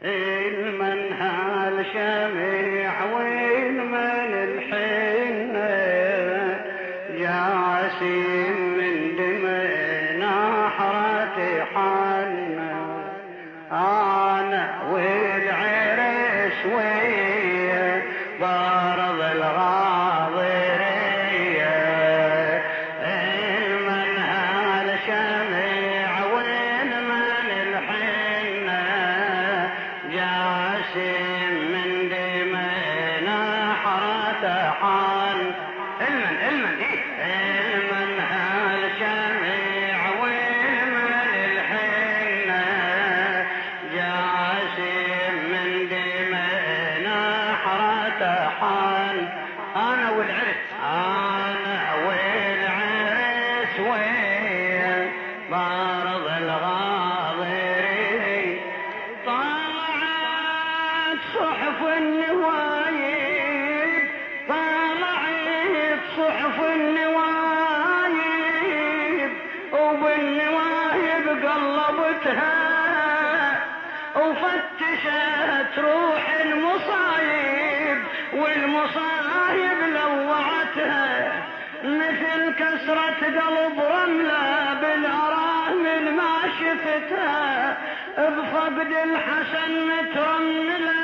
المنهال شميع والمن الحنة جاسم من دمنا حرتي حنة أنا والعرس ويا بارض الغاضرية المنهال شميع والمن الحنة جاسم من دمنا حرتي حنة المنهال شميع والمن الحنة جاسم من دمنا حرته حن أنا والعرس ويا بارض الغاضري طلعت صحف النوايب صحف النوايب وبالنوايب قلبتها وفتشت روح المصايب والمصايب لوعتها مثل كسرة قلب رملة بالأرامل ما شفتها بفقد الحسن مترملة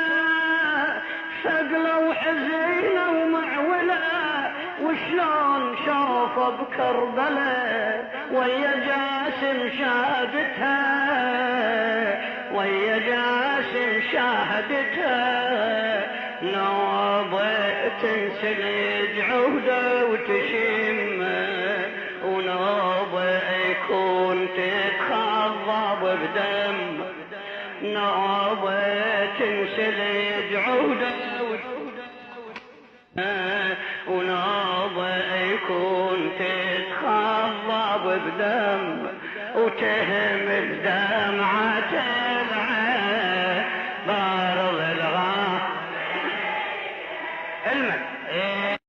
ثقلة وحزينة ومعولة وشلون شرفه بكربلاء ويا جاسم شاهدتها ويا جاسم شاهدتها نوبة تنسلج عهده وتشمه ونوبة يكون تتخضب بدم نوبة تنسلج عهده ونوبة يكون تتخضب بدم وتهمل دمعة